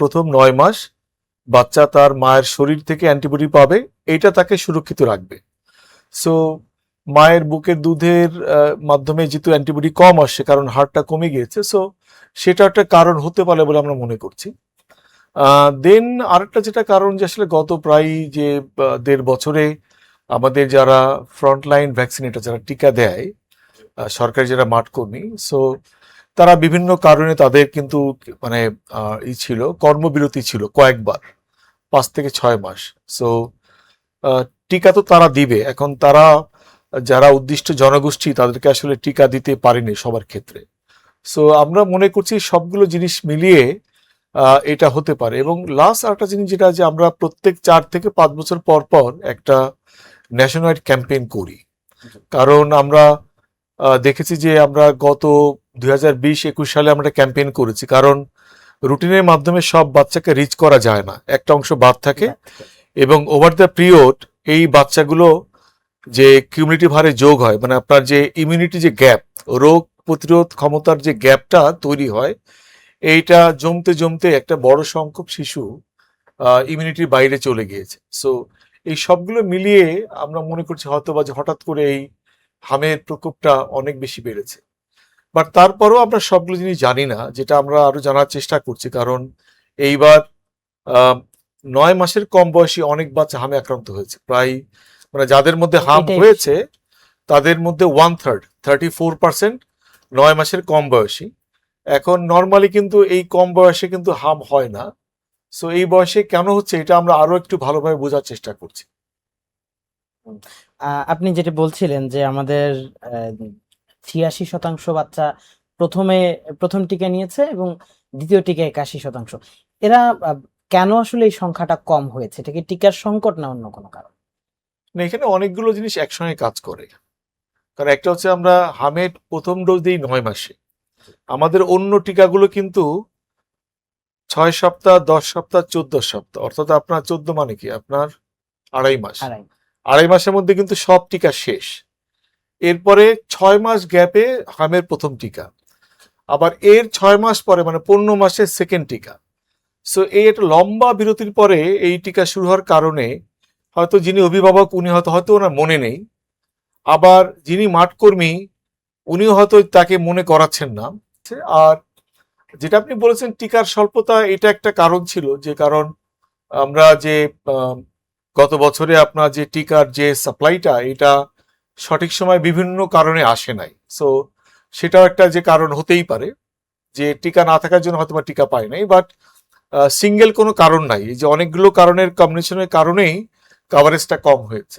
প্রথম 9 মাস বাচ্চা তার মায়ের শরীর থেকে অ্যান্টিবডি পাবে, এইটা তাকে সুরক্ষিত রাখবে। সো মায়ের বুকের দুধের মাধ্যমে যেহেতু অ্যান্টিবডি কম আসছে কারণ হারটা কমে গিয়েছে, সো সেটা একটা কারণ হতে পারে বলে আমরা মনে করছি। দেন আরেকটা যেটা কারণ যে আসলে গত প্রায় যে 1.5 বছরে আমাদের যারা ফ্রন্টলাইন ভ্যাকসিনেটর যারা টিকা দেয়, সরকারি যারা মাঠকর্মী, সো তারা বিভিন্ন কারণে তাদের কিন্তু মানে ছিল, কর্মবিরতি ছিল কয়েকবার, 5 থেকে 6 মাস। সো টিকা তো তারা দিবে, এখন তারা যারা উদ্দিষ্ট জনগোষ্ঠী তাদেরকে আসলে টিকা দিতে পারেনি সবার ক্ষেত্রে। সো আমরা মনে করছি সবগুলো জিনিস মিলিয়ে এটা হতে পারে। এবং লাস্ট আরেকটা জিনিস যেটা, যে আমরা প্রত্যেক 4 থেকে 5 বছর পর পর একটা ন্যাশনাল ক্যাম্পেইন করি, কারণ আমরা দেখেছি যে আমরা গত 2020-21 সালে আমরা ক্যাম্পেইন করেছি, কারণ রুটিনের মাধ্যমে সব বাচ্চাকে রিচ করা যায় না, একটা অংশ বাদ থাকে, এবং ওভার দ্য পিরিয়ড এই বাচ্চাগুলো যে কিউমুলেটিভ হারে যোগ হয়, মানে আপনার যে ইমিউনিটি যে গ্যাপ, রোগ প্রতিরোধ ক্ষমতার যে গ্যাপটা তৈরি হয়, এইটা জমতে জমতে একটা বড় সংখ্যক শিশু ইমিউনিটির বাইরে চলে গিয়েছে। সো এই সবগুলো মিলিয়ে আমরা মনে করছি হয়তো বা যে হঠাৎ করে এই হামের প্রকোপটা অনেক বেশি বেড়েছে। বাট তারপরেও আমরা সবগুলো জিনিস জানি না, যেটা আমরা আরো জানার চেষ্টা করছি, কারণ এইবার 9 মাসের কম বয়সী অনেক বাচ্চা হামে আক্রান্ত হয়েছে, প্রায় মানে যাদের মধ্যে হাম হয়েছে তাদের মধ্যে 1/3 34% 9 মাসের কম বয়সী। এখন নর্মালি কিন্তু এই কম বয়সে কিন্তু হাম হয় না, সো এই বয়সে কেন হচ্ছে এটা আমরা আরো একটু ভালোভাবে বোঝার চেষ্টা করছি। আপনি যেটা বলছিলেন যে আমাদের 86% বাচ্চা প্রথম টিকা নিয়েছে এবং দ্বিতীয় টিকা 81%। এরা কেন আসলে এই সংখ্যাটা কম হয়েছে? এটা কি টিকার সংকট না অন্য কোনো কারণ? না, এখানে অনেকগুলো জিনিস একসঙ্গে কাজ করে। কারণ একটা হচ্ছে আমরা হামের প্রথম ডোজ দিই 9 মাসে, আমাদের অন্য টিকাগুলো কিন্তু 6 সপ্তাহ, 10 সপ্তাহ, 14 সপ্তাহ, অর্থাৎ আপনার 14 মানে কি আপনার 2.5 মাস, 2.5 মাসের মধ্যে কিন্তু সব টিকা শেষ। এরপরে 6 মাস গ্যাপে হামের প্রথম টিকা, আবার এর 6 মাস পরে মানে 15 মাসের সেকেন্ড টিকা। সো এই একটা লম্বা বিরতির পরে এই টিকা শুরু হওয়ার কারণে হয়তো যিনি অভিভাবক উনি হয়তো ওনার মনে নেই, আবার যিনি মাঠকর্মী উনিও হয়তো তাকে মনে করাচ্ছেন না। আর যেটা আপনি বলেছেন টিকার স্বল্পতা, এটা একটা কারণ ছিল, যে কারণ আমরা যে গত বছরে আপনার যে টিকার যে সাপ্লাইটা এটা সঠিক সময় বিভিন্ন কারণে আসে নাই। সো সেটাও একটা যে কারণ হতেই পারে, যে টিকা না থাকার জন্য হয়তো বা টিকা পায় নাই, বাট সিঙ্গেল কোনো কারণ নাই, এই যে অনেকগুলো কারণের কম্বিনেশনের কারণেই কভারেজটা কম হয়েছে।